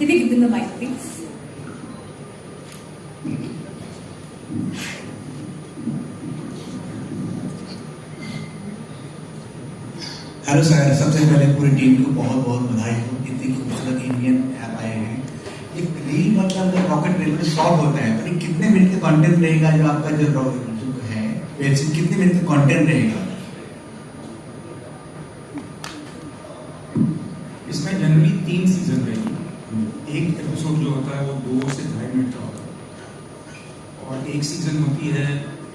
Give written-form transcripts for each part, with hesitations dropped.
Can you give them the mic, please? Hello sir, सबसे पहले पूरी टीम को बहुत बहुत बधाई हो। इतनी खूबसूरत इंडियन ऐप आए हैं। एक रील मतलब रॉकेट रेल में शॉर्ट होता है, पर कितने मिनट का कंटेंट रहेगा जो आपका जो है वेब सीरीज, कितने मिनट का कंटेंट रहेगा? इसमें जनरली 3 सीजन रहेगी। एक एपिसोड जो होता है वो 2 से 2.5 मिनट का होता है और एक सीजन होती है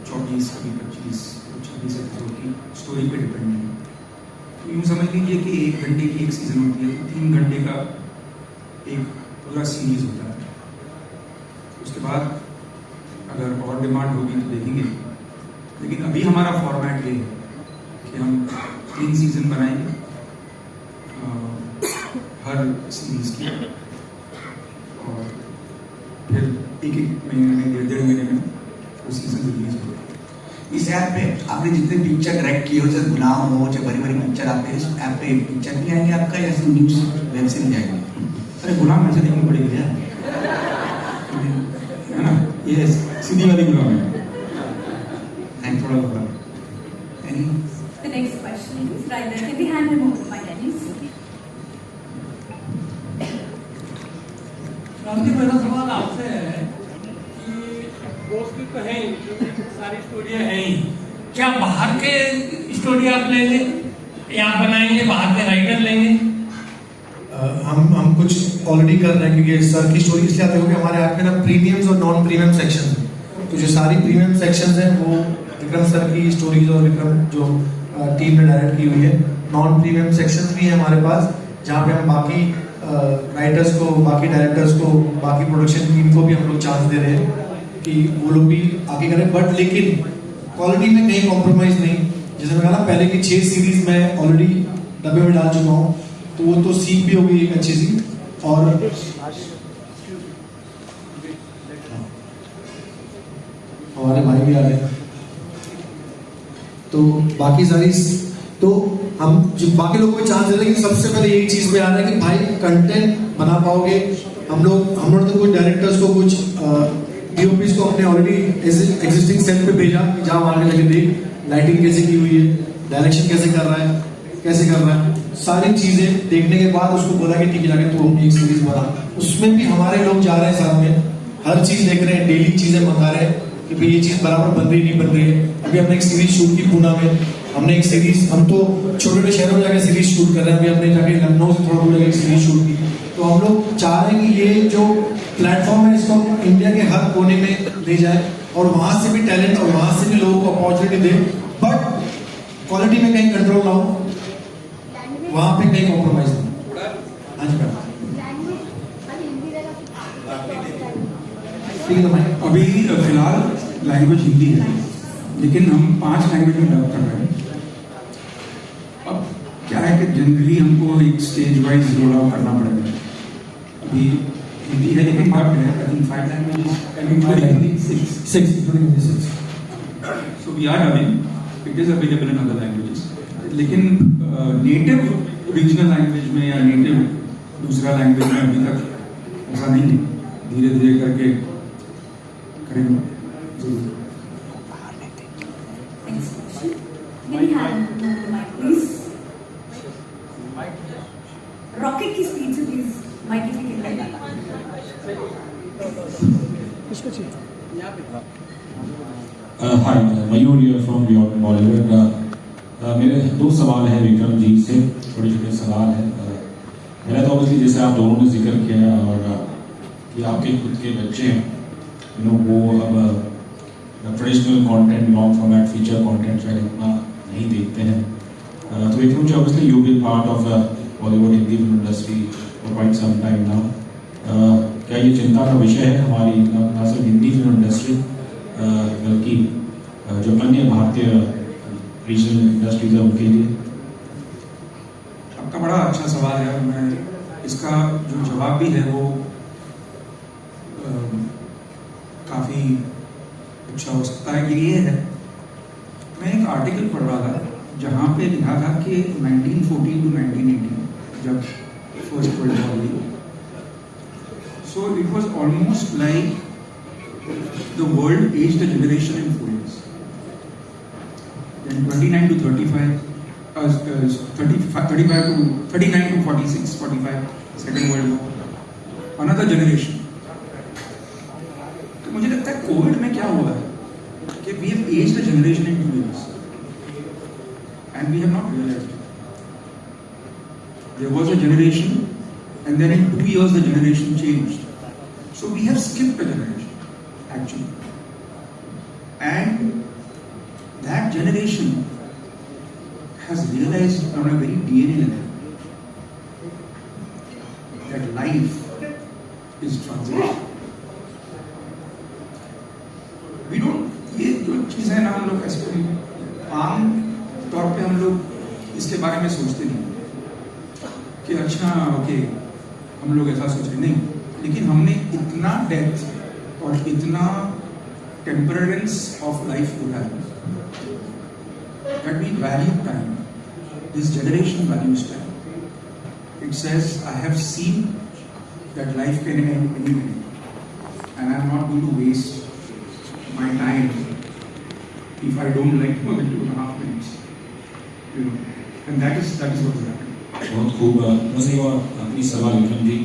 24 कभी 25 26 एपिसोड की, स्टोरी पे डिपेंड है। तो यूँ समझ लीजिए कि 1 घंटे की एक सीजन होती है, तो 3 घंटे का एक पूरा सीरीज होता है। उसके बाद अगर और डिमांड होगी तो देखेंगे, लेकिन अभी हमारा फॉर्मेट ये है कि हम 3 सीजन बनाएंगे हर सीरीज की, और फिर एक महीने में 1.5 महीने में वो सीजन रिलीज होगा। इस ऐप पे आपने जितने पिक्चर डायरेक्ट किए हो, चाहे गुलाम हो चाहे बड़ी बड़ी पिक्चर, आपके इस ऐप पे पिक्चर भी आएंगे आपका, या सिर्फ न्यूज वेब सीरीज आएंगे? अरे गुलाम ऐसे देखनी पड़ेगी यार, है ना, ये सीधी वाली गुलाम है। थैंक थोड़ा गुलाम। The next question is right there. Can we hand him over my Dennis? क्रांति, मेरा सवाल आपसे है कि दोस्ती तो है ही, सारी स्टोरियाँ हैं ही, क्या बाहर के स्टोरी आप लेंगे या बनाएंगे, बाहर के राइटर लेंगे? हम कुछ ऑलरेडी कर रहे हैं, क्योंकि सर की स्टोरी इसलिए आते हो कि हमारे ऐप में ना प्रीमियम्स और नॉन प्रीमियम सेक्शन है। तो जो सारी प्रीमियम सेक्शंस हैं वो विक्रम सर की स्टोरीज और विक्रम जो टीम ने डायरेक्ट की हुई है। नॉन प्रीमियम सेक्शंस भी हैं हमारे पास, जहाँ पे हम बाकी राइटर्स को, बाकी डायरेक्टर्स को, बाकी प्रोडक्शन टीम को भी हम लोग चांस दे रहे हैं कि वो लोग भी आगे करें, बट लेकिन क्वालिटी में कहीं कॉम्प्रोमाइज नहीं। जैसे मैं कहा ना, पहले की 6 सीरीज मैं ऑलरेडी डब्बे में डाल चुका हूँ, तो वो तो सीख भी होगी एक अच्छी सी। और हमारे भाई भी आ गए, तो बाकी सारी तो हम जो बाकी लोगों को चांस दे रहे हैं, सबसे पहले यही चीज में आ रहा है कि भाई कंटेंट बना पाओगे। हम लोग तो कुछ डायरेक्टर्स को, कुछ डीओपीज को अपने ऑलरेडी एग्जिस्टिंग सेट पे भेजा, जहाँ वहां जाके देख लाइटिंग कैसे की हुई है, डायरेक्शन कैसे कर रहा है, कैसे कर रहा है, सारी चीजें देखने के बाद उसको बोला कि ठीक है, जाके तू अपनी एक सीरीज बना। उसमें भी हमारे लोग जा रहे हैं साथ में, हर चीज देख रहे हैं, डेली चीजें मंगा रहे हैं कि भाई ये चीज बराबर बन रही नहीं बन रही है। अभी हमने एक सीरीज शूट की पूना में, हमने एक सीरीज, हम तो छोटे छोटे शहरों में जाके सीरीज शूट कर रहे हैं। अभी हमने जाके लखनऊ से थोड़ा दूर जाके सीरीज शूट की। तो हम लोग चाह रहे हैं कि ये जो प्लेटफॉर्म है, इसको हम इंडिया के हर कोने में ले जाए और वहां से भी टैलेंट और वहां से भी लोगों को अपॉर्चुनिटी दे, बट क्वालिटी में कहीं कंट्रोल ना हो, वहां पे कहीं कॉम्प्रोमाइज नहीं। हाँ जी मैम, ठीक है। तो मैं अभी फिलहाल लैंग्वेज हिंदी है, लेकिन हम 5 लैंग्वेज में डब कर रहे हैं। अब क्या है कि जनरली हमको एक स्टेज वाइज रोल आउट करना पड़ेगा। अभी हिंदी है, लेकिन डब है, I think 5 languages, 6 so we are dubbing, it is available in other languages. लेकिन नेटिव रीजनल लैंग्वेज में या नेटिव दूसरा लैंग्वेज में अभी तक ऐसा नहीं है, धीरे धीरे करके करेंगे जरूर। रॉकेट की स्पीड से प्लीज माइक की हाय, मयूर हियर फ्रॉम बियॉन्ड बॉलीवुड। मेरे 2 सवाल हैं विक्रम जी से, छोटे छोटे सवाल हैं। मेरा तो ऑब्वियसली जैसे आप दोनों ने जिक्र किया और कि आपके खुद के बच्चे हैं, वो अब traditional content, long format feature content शायद इतना नहीं देखते हैं। तो Vikram ji, obviously you been part of Bollywood Hindi film industry for quite some time now. क्या ये चिंता का विषय है हमारी ना सिर्फ हिंदी फिल्म इंडस्ट्री बल्कि जो अन्य भारतीय रीजनल इंडस्ट्रीज है उनके लिए? आपका बड़ा अच्छा सवाल है और मैं इसका जो जवाब भी है वो काफ़ी अच्छा हो सकता है। ये है, मैं एक आर्टिकल पढ़ रहा था जहाँ पे लिखा था कि 1914 to 1918 जब फर्स्ट वर्ल्ड वॉर हुई So it was almost like the world aged the generation in 4 years. Then 29 to 35, 35 to 39 to 46, 45, Second World War. Another generation. तो मुझे लगता है कोविड में क्या हुआ है कि we have aged the generation in 2 years and we have not realized it. There was a generation and then in 2 years the generation changed. So we have skipped a generation actually. And that generation has realized on a very DNA level that life is transition. We don't, ये जो चीज़ है ना हम लोग ऐसे आम तौर पे हम लोग इसके बारे में सोचते नहीं कि अच्छा ओके हम लोग ऐसा सोच रहे नहीं, लेकिन हमने इतना डेप्थ और इतना टेम्परेंस ऑफ लाइफ को है that we value time. This generation values time. It says, I have seen that life can end any minute, and I am not going to waste my time if I don't like more than 2.5 minutes. You know, and that is what is happening. बहुत खूब बस ये अपनी सवाल विक्रम जी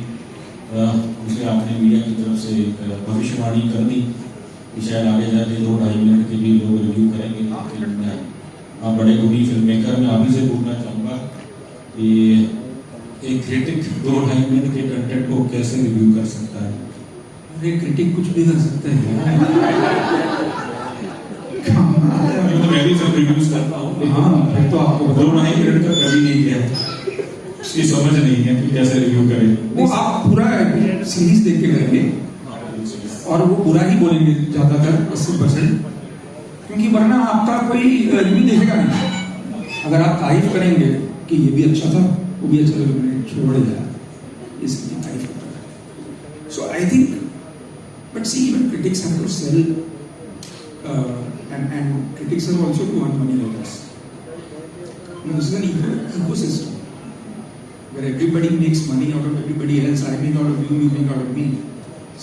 जिसे आपने media की तरफ से भविष्यवाणी कर दी कि शायद आगे जाके 2-2.5 मिनट के भी लोग रिव्यू करेंगे, लेकिन आप बड़े गुणी फिल्म मेकर, मैं आप ही से पूछना चाहूँगा कि एक क्रिटिक 2-2.5 मिनट के कंटेंट को कैसे रिव्यू कर सकता है? अरे क्रिटिक कुछ भी कर सकते हैं। मैं भी सब रिव्यूज करता हूँ। हाँ, फिर तो आपको 2-2.5 मिनट का कभी नहीं किया है, उसकी समझ नहीं है कि कैसे रिव्यू करें। वो आप पूरा सीरीज देख के करेंगे और वो पूरा ही बोलेंगे ज्यादातर 80%, क्योंकि वरना आपका कोई रिव्यू देखेगा नहीं। अगर आप तारीफ करेंगे कि ये भी अच्छा था वो भी अच्छा लगा, मैंने छोड़ दिया, इसकी तारीफ करता है। So I think but see even critics have to sell and critics have also to earn money like us. This is an ecosystem where everybody makes money out of everybody else. I make out of you, you make out of me.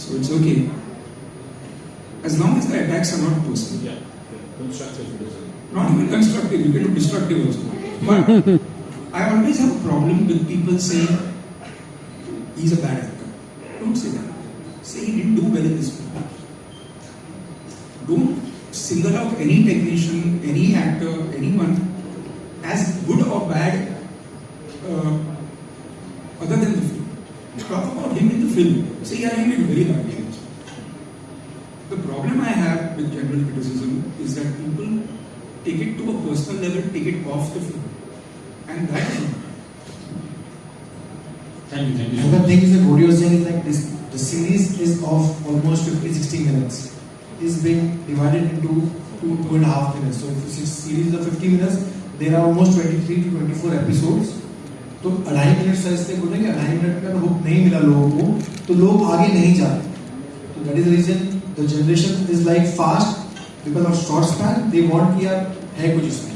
So it's okay. As long as the attacks are not personal. Yeah. Constructive criticism. Not even constructive, you can do destructive also. But I always have a problem with people saying he's a bad actor. Don't say that. Say he didn't do well in this film. Don't single out any technician, any actor, anyone as good or bad other than the film. Talk about him in the film. Say, yeah, he made very bad films. The problem I have with general criticism is that people take it to a personal level, take it off the film. And that is not. Thank you. And the thing is that what you're saying is like this, the series is of almost 50-60 minutes. Is being divided into 2.5 minutes. So if the series is of 50 minutes, there are almost 23 to 24 episodes. तो 2.5 minute से इसलिए बोलेंगे 2.5 minute का hook नहीं मिला लोगों को, तो लोग आगे नहीं जाते. तो that is the reason the generation is like fast because of short span. They want कि यार है कुछ इसमें.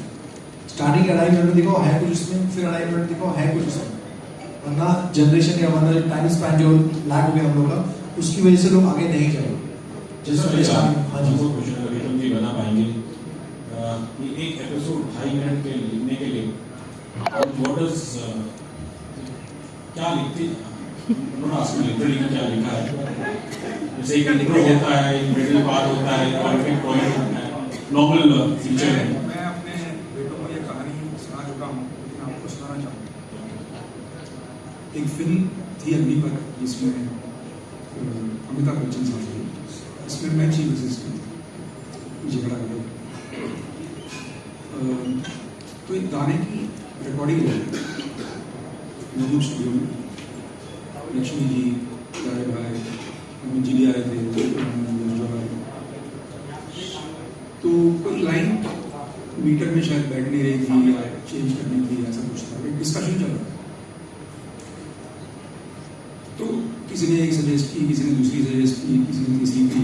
Starting 2.5 मिनट में देखो है कुछ इसमें, फिर 2.5 मिनट देखो है कुछ इसमें. वरना जनरेशन या वरना टाइम स्पैन जो लैग हो गया हम लोग का, उसकी वजह से लोग आगे नहीं जाएंगे. विक्रम जी बता पाएंगे कि एक एपिसोड 2.5 मिनट के लिखने के लिए क्या लिखते लिटरली क्या लिखा है? जैसे एक इंट्रो होता है, एक मिडिल पार्ट होता है, परफेक्ट पॉइंट होता है, नॉर्मल फीचर है। मैं अपने बेटों को ये कहानी सुना चुका हूँ, लेकिन आपको सुनाना चाहूँगा। एक फिल्म थी अग्निपथ जिसमें अमिताभ बच्चन साहब थे, इसमें मैं चीफ असिस्टेंट झगड़ा कर तो एक गाने की रिकॉर्डिंग हो गई मधुर स्टूडियो में। लक्ष्मी जी, प्यारे भाई, अमित जी भी आए थे, तो कोई लाइन मीटर में शायद बैठ नहीं रही थी या चेंज करनी थी, ऐसा कुछ था, एक डिस्कशन चल रहा था। तो किसी ने एक सजेस्ट की, किसी ने दूसरी सजेस्ट की, किसी ने तीसरी की,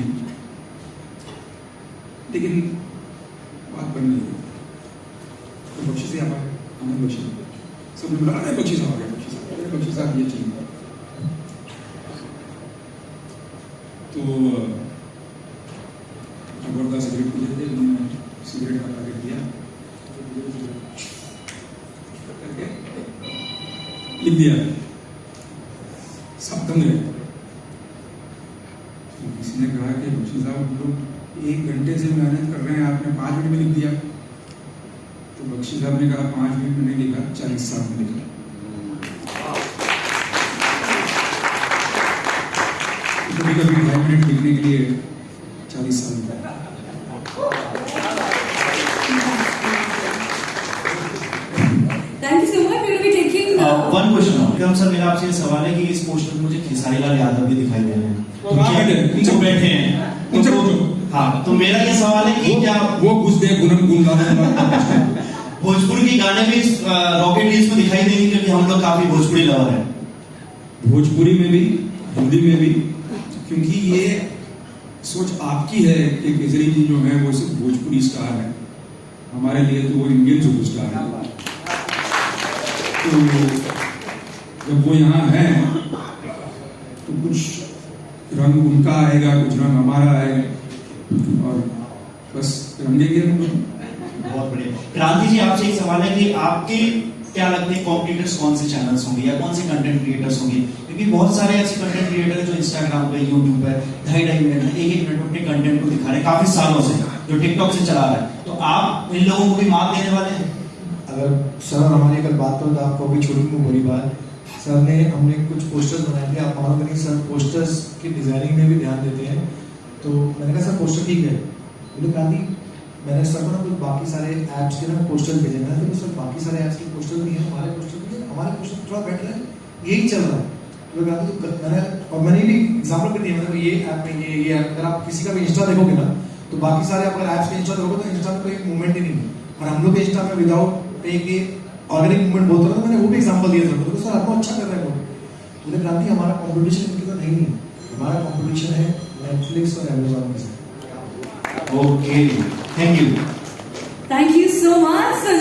लेकिन बात बन नहीं हुई। तो बख्शी से आया, आनंद बख्शी, सबने बोला अरे बख्शी साहब आ गए, बख्शी साहब ये चाहिए। तो जबरदस्त सिगरेट पीते थे, उन्होंने सिगरेट का पैकेट दिया, लिख दिया सप्तम में। तो किसी ने कहा कि बख्शी साहब हम लोग 1 घंटे से मेहनत कर रहे हैं, आपने 5 मिनट में लिख दिया। तो बख्शी साहब ने कहा 5 मिनट में नहीं लिखा, 40 साल में लिखा। कभी कभी 2 मिनट लिखने के लिए 40 साल लगता है। Thank you so much. We will be taking. One question Vikram sir, मेरा आपसे ये सवाल है कि इस पोस्टर में मुझे खेसारी लाल यादव भी दिखाई दे रहे हैं, तो वहाँ जो बैठे हैं उनसे तो- पूछो। हाँ, तो मेरा ये सवाल है कि क्या वो घुस दे गुनगुन भोजपुरी के गाने भी रॉकेट हील्स में दिखाई देंगे, क्योंकि हम लोग काफी भोजपुरी लवर हैं। भोजपुरी में भी, हिंदी में भी, क्योंकि ये सोच आपकी है कि केजरी जी जो है वो सिर्फ भोजपुरी स्टार है, हमारे लिए तो वो इंडियन सुपरस्टार है। तो जब वो यहाँ है तो कुछ रंग उनका आएगा, कुछ रंग हमारा आएगा, और बस रंगेंगे हम लोग। बहुत बढ़िया। क्रांति जी, आपसे एक सवाल है कि आपके क्या लगते हैं कॉम्पिटिटर्स कौन से चैनल्स होंगे या कौन से कंटेंट क्रिएटर्स होंगे? क्योंकि बहुत सारे ऐसे कंटेंट क्रिएटर जो इंस्टाग्राम पे, यूट्यूब पे 2.5 मिनट, 1 मिनट अपने कंटेंट को दिखा रहे हैं काफी सालों से, जो टिकटॉक से चला रहा है। तो आप इन लोगों को भी मात देने वाले हैं? अगर सर हमारी कल बात करो तो आपको अभी छोटी बुरी बात, सर ने हमने कुछ पोस्टर्स बनाए थे, आप मानो नहीं सर पोस्टर्स की डिजाइनिंग में भी ध्यान देते हैं। तो मैंने कहा सर पोस्टर ठीक है, बोले क्रांति मैंने सर को ना कुछ बाकी सारे ऐप्स के ना पोस्टर भेजे ना, तो सर बाकी सारे ऐप्स के पोस्टर भी हैं, हमारे पोस्टर भी हैं, हमारे पोस्टर थोड़ा बेटर है, यही चल रहा है। तो क्रांति तो मैंने, और मैंने भी एग्जाम्पल भी दिया, मतलब ये ऐप में ये ऐप, अगर आप किसी का भी इंस्टा देखोगे ना तो बाकी सारे अगर ऐप्स के इंस्टा देखोगे तो इंस्टा में कोई मूवमेंट ही नहीं है, और हम लोग के इंस्टा में विदाउट पे के ऑर्गेनिक मूवमेंट बोलते हैं। तो मैंने वो भी एग्जांपल दिया था, तो सर आपको अच्छा कर रहा है वो। बोले क्रांति हमारा कंपटीशन इनके साथ नहीं है, हमारा कंपटीशन है नेटफ्लिक्स और अमेज़न के साथ। Okay, thank you. Thank you so much. So